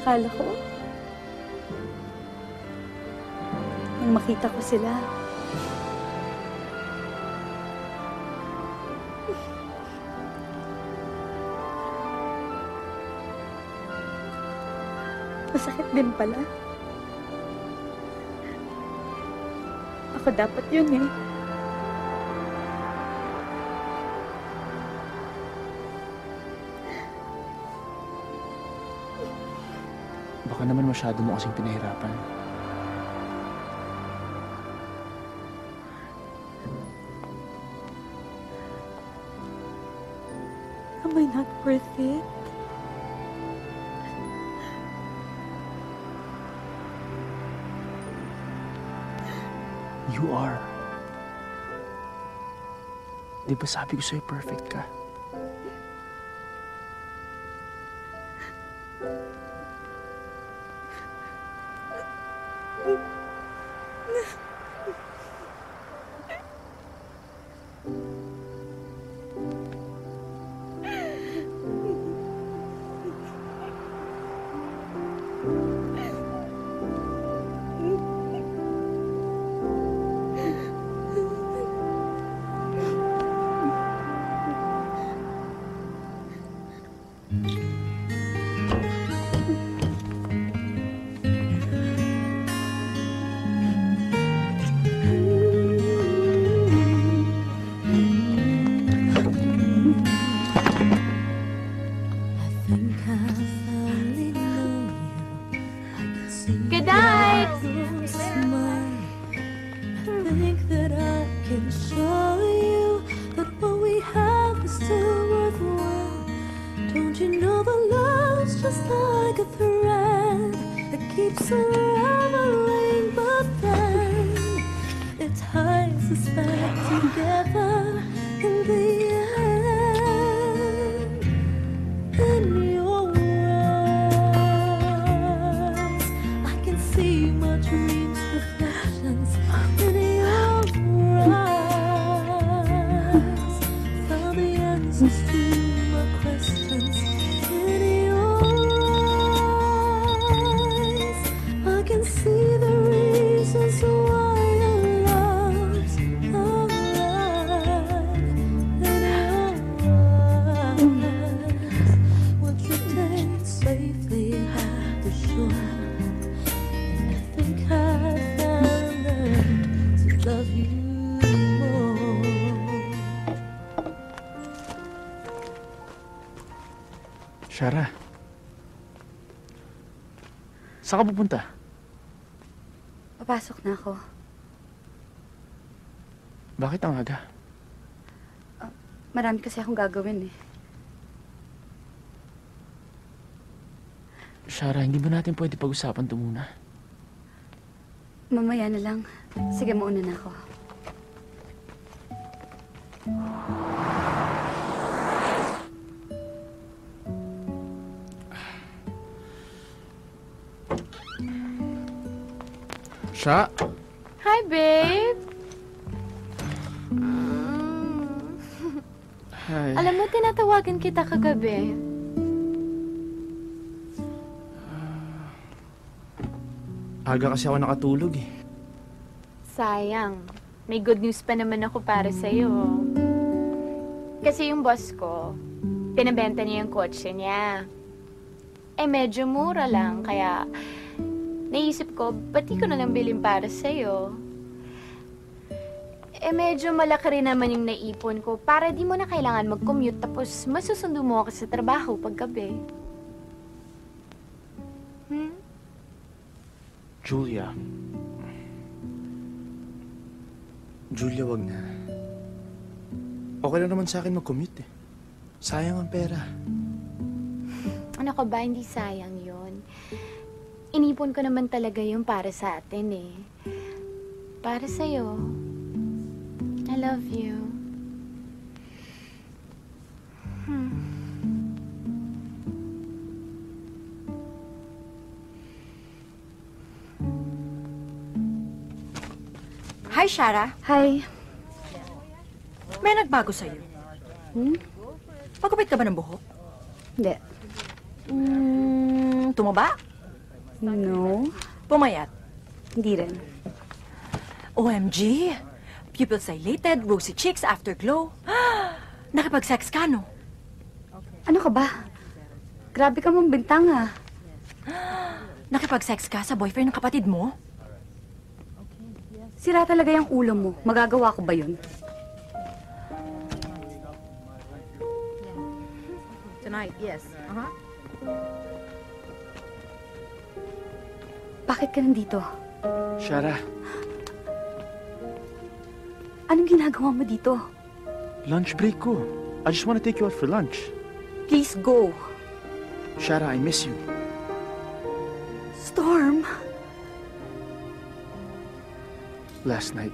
Akala ko, nang makita ko sila, masakit din pala. Ako dapat yun eh. Baka naman masyado mo kasing pinahirapan. Am I not worth it? You are. Di ba sabi ko sa'yo perfect ka? Good night! I think that I can show you that what we have is still worthwhile. Don't you know that love's just like a thread that keeps unraveling, but then it ties us back together in the end. In your eyes, I can see my dreams' reflections in your eyes. Found the answers to my questions in your eyes. I can see the reasons why your love's alive in your eyes. We're drifting safely at the shore, and I think I've learned to love you more. Shara. Saan ka pupunta? Papasok na ako. Bakit ang aga? Marami kasi akong gagawin eh. Shara, hindi ba natin pwede pag-usapan ito muna? Mamaya na lang. Sige, mauna na ako. Sha? Hi, babe! Hi. Alam mo, tinatawagan kita kagabi. Aga kasi ako nakatulog eh. Sayang. May good news pa naman ako para sa'yo. Kasi yung boss ko, pinabenta niya yung kotse niya. Eh, medyo mura lang, kaya naisip ko, ba't di ko na lang bilhin para sa'yo? Eh, medyo malaki rin naman yung naipon ko para di mo na kailangan mag-commute tapos masusundo mo ako sa trabaho paggabi. Julia. Julia, wag na. Okay lang naman sa akin mag-commute eh. Sayang ang pera. Ano ka ba? Hindi sayang yun. Inipon ko naman talaga yung para sa atin eh. Para sa'yo. I love you. Hi, Shara. Hi. May nagbago sa'yo. Pagupit ka ba ng buhok? Hindi. Tumaba? No, Pumayat. hindi rin. OMG! Pupils dilated, rosy cheeks, afterglow. Nakipag-sex ka, no? Ano ka ba? Grabe ka mong bintang ah. Nakipag-sex ka sa boyfriend ng kapatid mo? Sira talaga yung ulo mo. Magagawa ko ba yun? Tonight, yes. Bakit ka nandito? Shara, Anong ginagawa mo dito? lunch break ko. I just want to take you out for lunch. Please go. Shara, I miss you. Storm. Last night,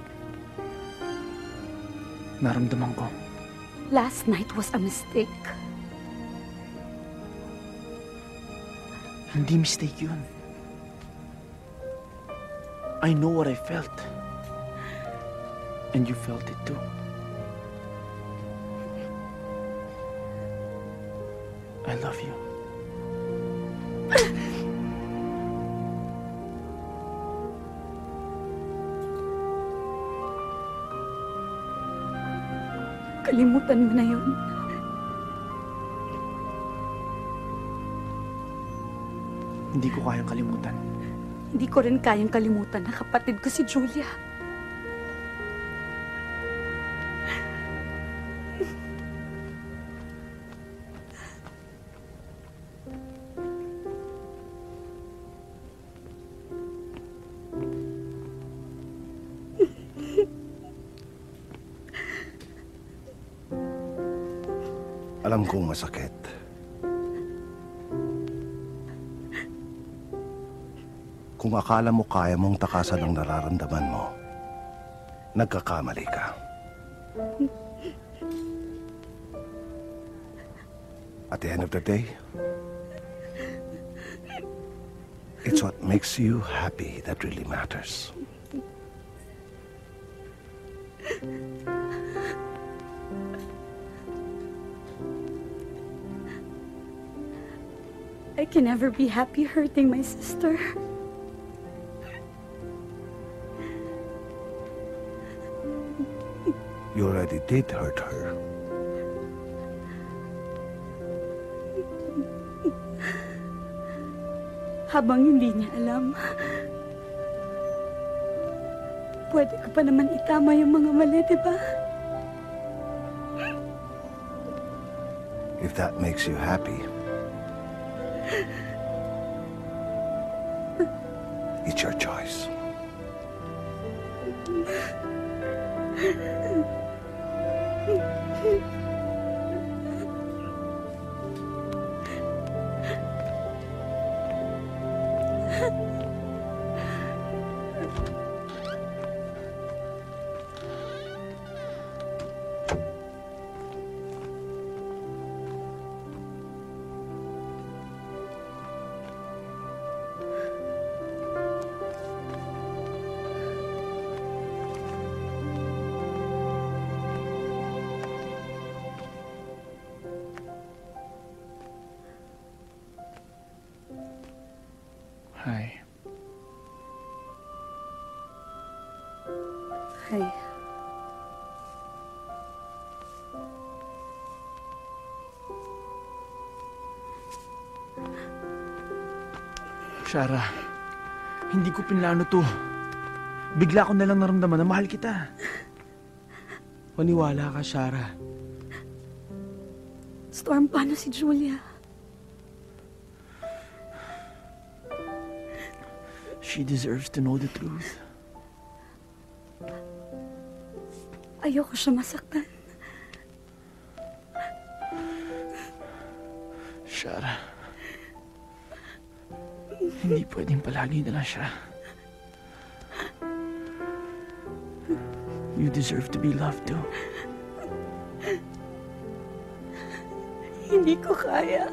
naramdaman ko. Last night was a mistake. Hindi mistake yun. I know what I felt. And you felt it too. I love you. Kalimutan mo na yun. Hindi ko kayang kalimutan. Hindi ko rin kayang kalimutan na kapatid ko si Julia. Alam kong masakit. Kung akala mo kaya mong takasan ang nararamdaman mo, nagkakamali ka. At the end of the day, it's what makes you happy that really matters. I can never be happy hurting my sister. You already did hurt her. Habang hindi niya alam, pwede ko pa naman itama yung mga mali, di ba? If that makes you happy, it's your choice. Hi. Ay, Shara, hindi ko pinlano to. Bigla ko nalang naramdaman na mahal kita. Maniwala ka, Shara. Storm, paano si Julia? She deserves to know the truth. Ayoko siya masaktan. Shara, hindi pwedeng palagi na lang siya. You deserve to be loved too. Hindi ko kaya.